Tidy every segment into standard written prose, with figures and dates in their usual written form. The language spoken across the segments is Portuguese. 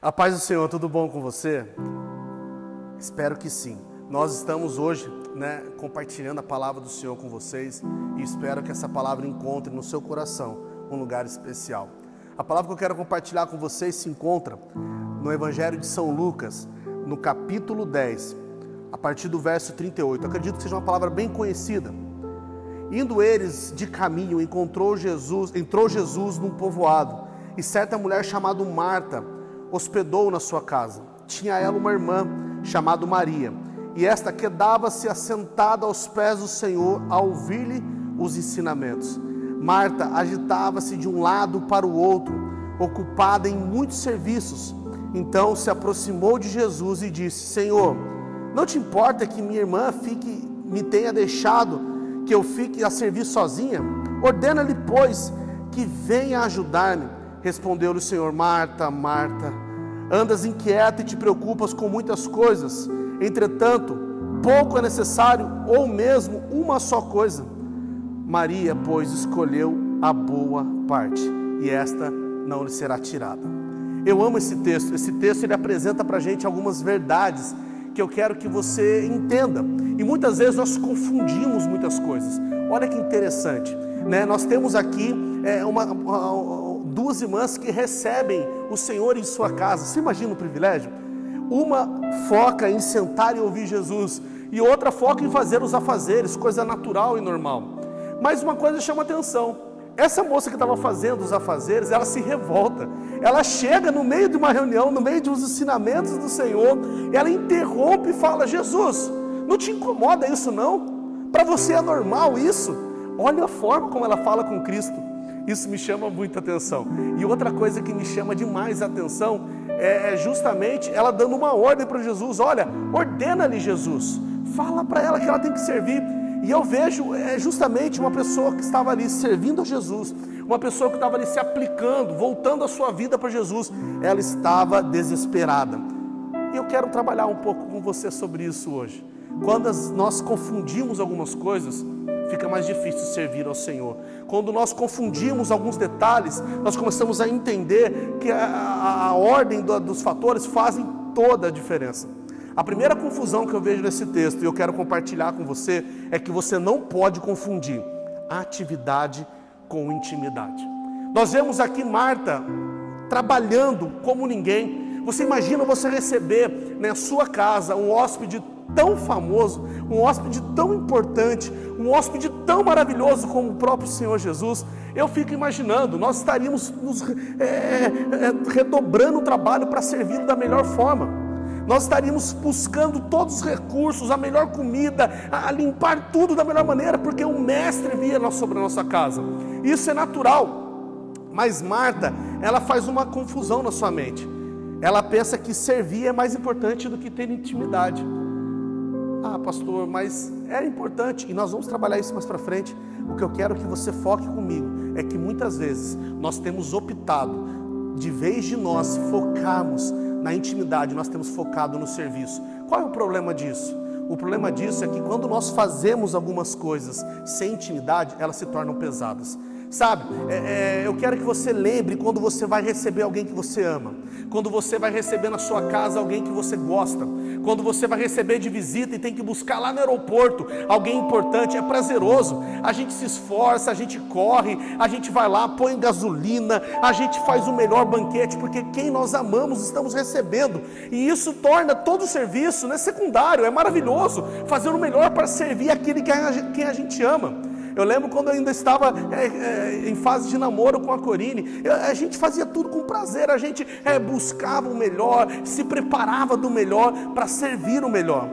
A paz do Senhor, tudo bom com você? Espero que sim. Nós estamos hoje, compartilhando a palavra do Senhor com vocês e espero que essa palavra encontre no seu coração um lugar especial. A palavra que eu quero compartilhar com vocês se encontra no Evangelho de São Lucas, no capítulo 10, a partir do verso 38. Eu acredito que seja uma palavra bem conhecida. Indo eles de caminho, entrou Jesus num povoado, e certa mulher chamada Marta hospedou na sua casa. Tinha ela uma irmã chamada Maria, e esta quedava-se assentada aos pés do Senhor a ouvir-lhe os ensinamentos. Marta agitava-se de um lado para o outro, ocupada em muitos serviços. Então se aproximou de Jesus e disse: Senhor, não te importa que minha irmã me tenha deixado que eu fique a servir sozinha? Ordena-lhe, pois, que venha ajudar-me. Respondeu-lhe o Senhor: Marta, Marta, andas inquieta e te preocupas com muitas coisas. Entretanto, pouco é necessário, ou mesmo uma só coisa. Maria, pois, escolheu a boa parte, e esta não lhe será tirada. Eu amo esse texto. Esse texto ele apresenta para a gente algumas verdades que eu quero que você entenda. E muitas vezes nós confundimos muitas coisas. Olha que interessante, Nós temos aqui duas irmãs que recebem o Senhor em sua casa. Você imagina o privilégio? Uma foca em sentar e ouvir Jesus, e outra foca em fazer os afazeres, coisa natural e normal. Mas uma coisa chama atenção: essa moça que estava fazendo os afazeres, ela se revolta. Ela chega no meio de uma reunião, no meio dos ensinamentos do Senhor, ela interrompe e fala: Jesus, não te incomoda isso não? Para você é normal isso? Olha a forma como ela fala com Cristo. Isso me chama muita atenção. E outra coisa que me chama demais a atenção é justamente ela dando uma ordem para Jesus. Olha, ordena-lhe, Jesus, fala para ela que ela tem que servir. E eu vejo justamente uma pessoa que estava ali servindo a Jesus, uma pessoa que estava ali se aplicando, voltando a sua vida para Jesus. Ela estava desesperada. E eu quero trabalhar um pouco com você sobre isso hoje. Quando nós confundimos algumas coisas, fica mais difícil servir ao Senhor. Quando nós confundimos alguns detalhes, nós começamos a entender que a ordem dos fatores fazem toda a diferença. A primeira confusão que eu vejo nesse texto, e eu quero compartilhar com você, é que você não pode confundir atividade com intimidade. Nós vemos aqui Marta trabalhando como ninguém. Você imagina você receber na sua casa um hóspede tão famoso, um hóspede tão importante, um hóspede tão maravilhoso como o próprio Senhor Jesus. Eu fico imaginando, nós estaríamos redobrando o trabalho para servir da melhor forma. Nós estaríamos buscando todos os recursos, a melhor comida, a limpar tudo da melhor maneira, porque o mestre via sobre a nossa casa. Isso é natural. Mas Marta, ela faz uma confusão na sua mente. Ela pensa que servir é mais importante do que ter intimidade. Ah, pastor, mas é importante, e nós vamos trabalhar isso mais para frente. O que eu quero que você foque comigo é que muitas vezes nós temos optado, de vez de nós focarmos na intimidade, nós temos focado no serviço. Qual é o problema disso? O problema disso é que quando nós fazemos algumas coisas sem intimidade, elas se tornam pesadas. Sabe, eu quero que você lembre quando você vai receber alguém que você ama, quando você vai receber na sua casa alguém que você gosta, quando você vai receber de visita e tem que buscar lá no aeroporto alguém importante. É prazeroso, a gente se esforça, a gente corre, a gente vai lá, põe gasolina, a gente faz o melhor banquete, porque quem nós amamos estamos recebendo, e isso torna todo o serviço secundário. É maravilhoso fazer o melhor para servir aquele quem a gente ama. Eu lembro quando eu ainda estava em fase de namoro com a Corine, a gente fazia tudo com prazer, a gente buscava o melhor, se preparava do melhor para servir o melhor.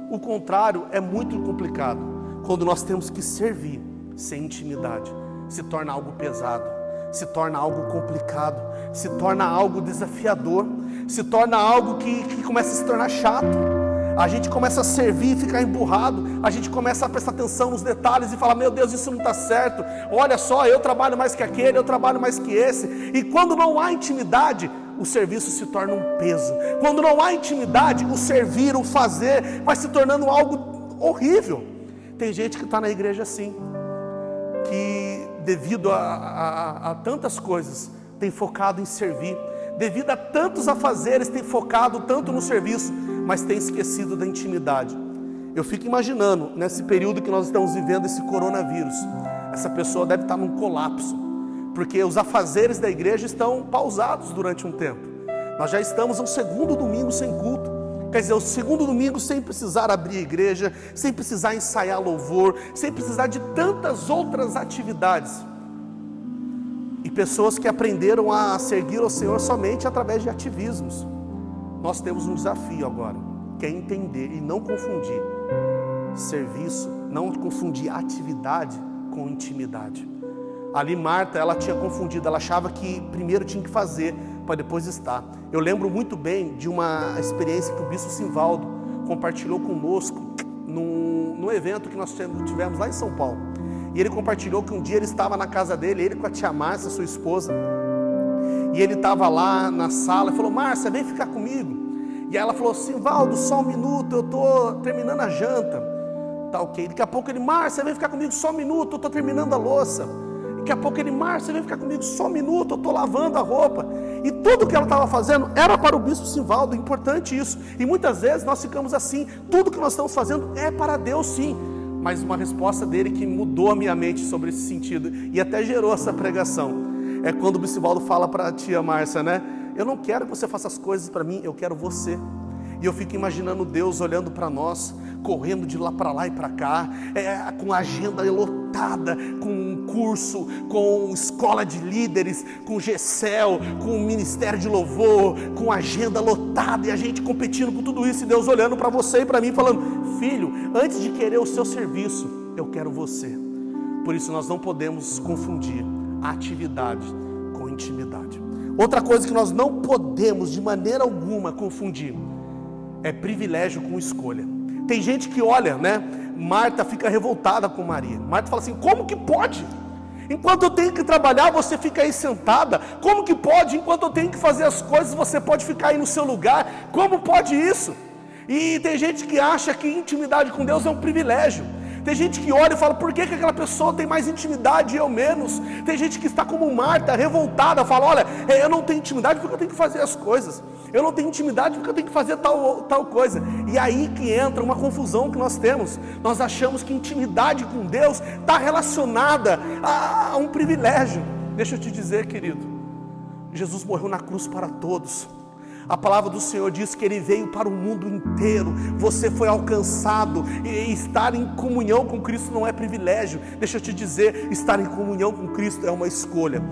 O contrário é muito complicado. Quando nós temos que servir sem intimidade, se torna algo pesado, se torna algo complicado, se torna algo desafiador, se torna algo que começa a se tornar chato. A gente começa a servir e ficar emburrado, a gente começa a prestar atenção nos detalhes e falar: meu Deus, isso não está certo, olha só, eu trabalho mais que aquele, eu trabalho mais que esse. E quando não há intimidade, o serviço se torna um peso. Quando não há intimidade, o servir, o fazer, vai se tornando algo horrível. Tem gente que está na igreja assim, que devido a tantas coisas, tem focado em servir, devido a tantos afazeres, tem focado tanto no serviço, mas tem esquecido da intimidade. Eu fico imaginando, nesse período que nós estamos vivendo, esse coronavírus, essa pessoa deve estar num colapso, porque os afazeres da igreja estão pausados durante um tempo. Nós já estamos ao segundo domingo sem culto, quer dizer, o segundo domingo sem precisar abrir a igreja, sem precisar ensaiar louvor, sem precisar de tantas outras atividades. E pessoas que aprenderam a seguir o Senhor somente através de ativismos. Nós temos um desafio agora, que é entender e não confundir serviço, não confundir atividade com intimidade. Ali Marta, ela tinha confundido, ela achava que primeiro tinha que fazer, para depois estar. Eu lembro muito bem de uma experiência que o bispo Simvaldo compartilhou conosco num evento que nós tivemos lá em São Paulo. E ele compartilhou que um dia ele estava na casa dele, ele com a tia Márcia, sua esposa, e ele estava lá na sala e falou: Márcia, vem ficar comigo. E aí ela falou: Simvaldo, só um minuto, eu estou terminando a janta. Tá ok. Daqui a pouco ele: Márcia, vem ficar comigo só um minuto, eu estou terminando a louça. Daqui a pouco ele: Márcia, vem ficar comigo só um minuto, eu estou lavando a roupa. E tudo que ela estava fazendo era para o bispo Simvaldo, importante isso. E muitas vezes nós ficamos assim, tudo que nós estamos fazendo é para Deus, sim. Mas uma resposta dele que mudou a minha mente sobre esse sentido, e até gerou essa pregação, é quando o bispo Simvaldo fala para a tia Márcia, né? Eu não quero que você faça as coisas para mim, eu quero você. E eu fico imaginando Deus olhando para nós, correndo de lá para lá e para cá, com a agenda lotada, com curso, com escola de líderes, com GECEL, com ministério de louvor, com agenda lotada, e a gente competindo com tudo isso, e Deus olhando para você e para mim, falando: filho, antes de querer o seu serviço, eu quero você. Por isso nós não podemos confundir atividade com intimidade. Outra coisa que nós não podemos de maneira alguma confundir é privilégio com escolha. Tem gente que olha, né? Marta fica revoltada com Maria. Marta fala assim: como que pode? Enquanto eu tenho que trabalhar, você fica aí sentada. Como que pode? Enquanto eu tenho que fazer as coisas, você pode ficar aí no seu lugar. Como pode isso? E tem gente que acha que intimidade com Deus é um privilégio. Tem gente que olha e fala: por que aquela pessoa tem mais intimidade e eu menos? Tem gente que está como Marta, revoltada, fala: olha, eu não tenho intimidade porque eu tenho que fazer as coisas. Eu não tenho intimidade porque eu tenho que fazer tal coisa. E aí que entra uma confusão que nós temos. Nós achamos que intimidade com Deus está relacionada a um privilégio. Deixa eu te dizer, querido, Jesus morreu na cruz para todos. A palavra do Senhor diz que Ele veio para o mundo inteiro. Você foi alcançado, e estar em comunhão com Cristo não é privilégio. Deixa eu te dizer, estar em comunhão com Cristo é uma escolha.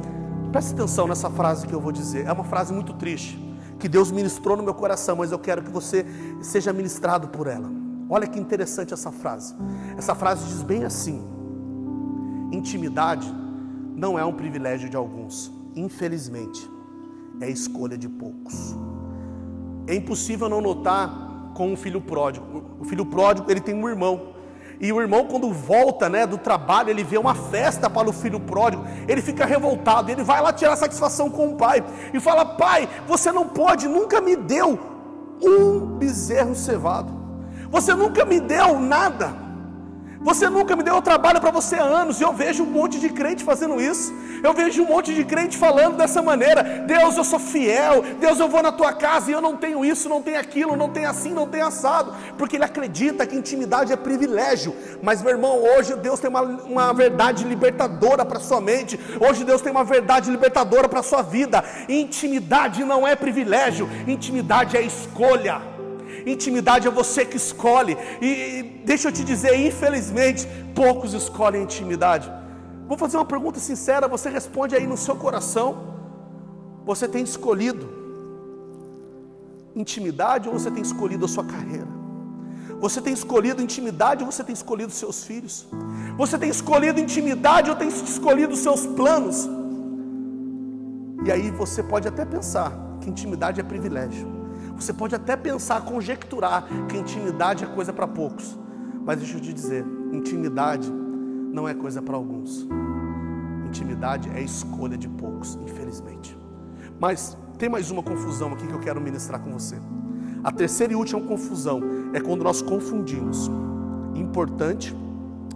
Preste atenção nessa frase que eu vou dizer. É uma frase muito triste, que Deus ministrou no meu coração, mas eu quero que você seja ministrado por ela. Olha que interessante essa frase. Essa frase diz bem assim: intimidade não é um privilégio de alguns, infelizmente é escolha de poucos. É impossível não notar com o filho pródigo. O filho pródigo, ele tem um irmão, e o irmão, quando volta, né, do trabalho, ele vê uma festa para o filho pródigo, ele fica revoltado, ele vai lá tirar satisfação com o pai, e fala: pai, você não pode, nunca me deu um bezerro cevado, você nunca me deu nada, você nunca me deu trabalho para você há anos. E eu vejo um monte de crente fazendo isso, eu vejo um monte de crente falando dessa maneira: Deus, eu sou fiel, Deus, eu vou na tua casa e eu não tenho isso, não tenho aquilo, não tenho assim, não tenho assado, porque ele acredita que intimidade é privilégio. Mas, meu irmão, hoje Deus tem uma verdade libertadora para sua mente, hoje Deus tem uma verdade libertadora para sua vida. Intimidade não é privilégio, intimidade é escolha. Intimidade é você que escolhe. E deixa eu te dizer, infelizmente, poucos escolhem intimidade. Vou fazer uma pergunta sincera, você responde aí no seu coração: você tem escolhido intimidade ou você tem escolhido a sua carreira? Você tem escolhido intimidade ou você tem escolhido seus filhos? Você tem escolhido intimidade ou tem escolhido os seus planos? E aí você pode até pensar que intimidade é privilégio. Você pode até pensar, conjecturar que intimidade é coisa para poucos. Mas deixa eu te dizer, intimidade não é coisa para alguns. Intimidade é escolha de poucos, infelizmente. Mas tem mais uma confusão aqui que eu quero ministrar com você. A terceira e última confusão é quando nós confundimos importante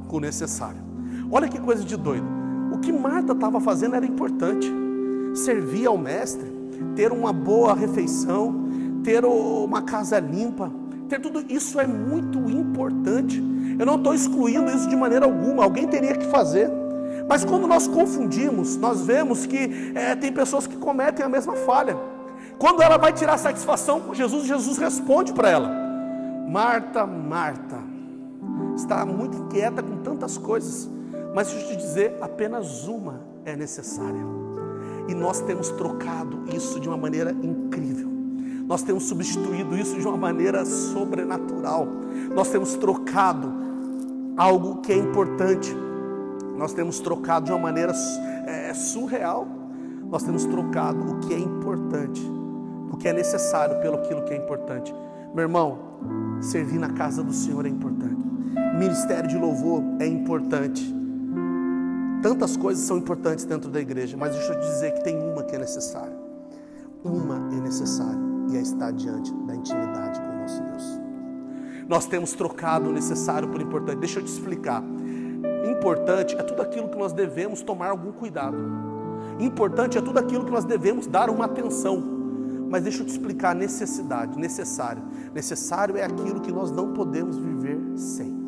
com necessário. Olha que coisa de doido. O que Marta estava fazendo era importante. Servir ao mestre ter uma boa refeição, ter uma casa limpa, ter tudo isso é muito importante. Eu não estou excluindo isso de maneira alguma, alguém teria que fazer. Mas quando nós confundimos, nós vemos que tem pessoas que cometem a mesma falha. Quando ela vai tirar satisfação com Jesus, Jesus responde para ela: Marta, Marta, está muito inquieta com tantas coisas, mas deixa eu te dizer, apenas uma é necessária. E nós temos trocado isso de uma maneira incrível. Nós temos substituído isso de uma maneira sobrenatural. Nós temos trocado algo que é importante. Nós temos trocado de uma maneira surreal. Nós temos trocado o que é importante, o que é necessário pelo aquilo que é importante. Meu irmão, servir na casa do Senhor é importante. Ministério de louvor é importante. Tantas coisas são importantes dentro da igreja, mas deixa eu te dizer que tem uma que é necessária. Uma é necessária, e é estar diante da intimidade com o nosso Deus. Nós temos trocado o necessário por importante. Deixa eu te explicar. Importante é tudo aquilo que nós devemos tomar algum cuidado. Importante é tudo aquilo que nós devemos dar uma atenção. Mas deixa eu te explicar a necessidade, necessário. Necessário é aquilo que nós não podemos viver sem.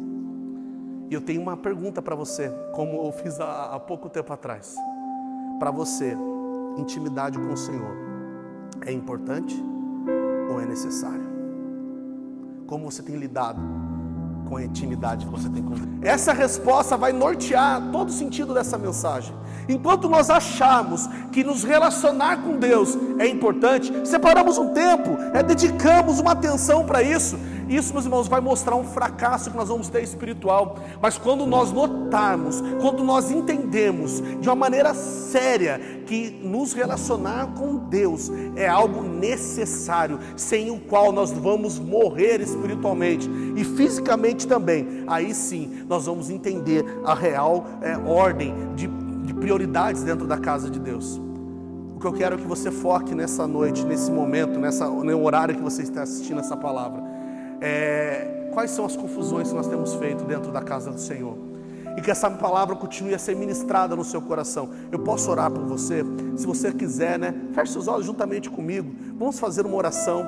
E eu tenho uma pergunta para você, como eu fiz há pouco tempo atrás. Para você, intimidade com o Senhor é importante ou é necessário? Como você tem lidado com a intimidade que você tem com Deus? Essa resposta vai nortear todo o sentido dessa mensagem. Enquanto nós achamos que nos relacionar com Deus é importante, separamos um tempo, dedicamos uma atenção para isso. Isso, meus irmãos, vai mostrar um fracasso que nós vamos ter espiritual. Mas quando nós notarmos, quando nós entendemos de uma maneira séria que nos relacionar com Deus é algo necessário, sem o qual nós vamos morrer espiritualmente e fisicamente também, aí sim nós vamos entender a real ordem de prioridades dentro da casa de Deus. O que eu quero é que você foque nessa noite, nesse momento, no horário que você está assistindo essa palavra. Quais são as confusões que nós temos feito dentro da casa do Senhor? E que essa palavra continue a ser ministrada no seu coração. Eu posso orar por você? Se você quiser, feche seus olhos juntamente comigo. Vamos fazer uma oração.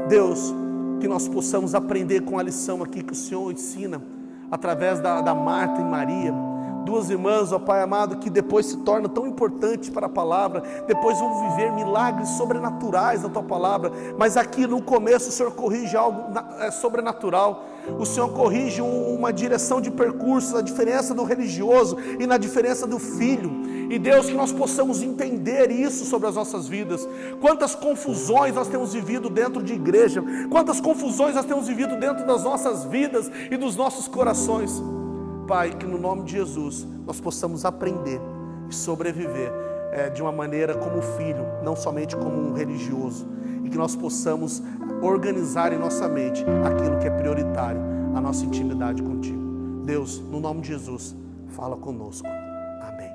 Deus, que nós possamos aprender com a lição aqui que o Senhor ensina através da Marta e Maria. Duas irmãs, ó Pai amado, que depois se tornam tão importantes para a palavra, depois vão viver milagres sobrenaturais na Tua palavra, mas aqui no começo o Senhor corrige algo sobrenatural. O Senhor corrige uma direção de percurso, na diferença do religioso e na diferença do filho. E Deus, que nós possamos entender isso sobre as nossas vidas. Quantas confusões nós temos vivido dentro de igreja, quantas confusões nós temos vivido dentro das nossas vidas e dos nossos corações. Pai, que no nome de Jesus nós possamos aprender e sobreviver de uma maneira como filho, não somente como um religioso, e que nós possamos organizar em nossa mente aquilo que é prioritário, a nossa intimidade contigo. Deus, no nome de Jesus, fala conosco. Amém.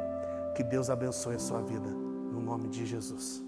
Que Deus abençoe a sua vida, no nome de Jesus.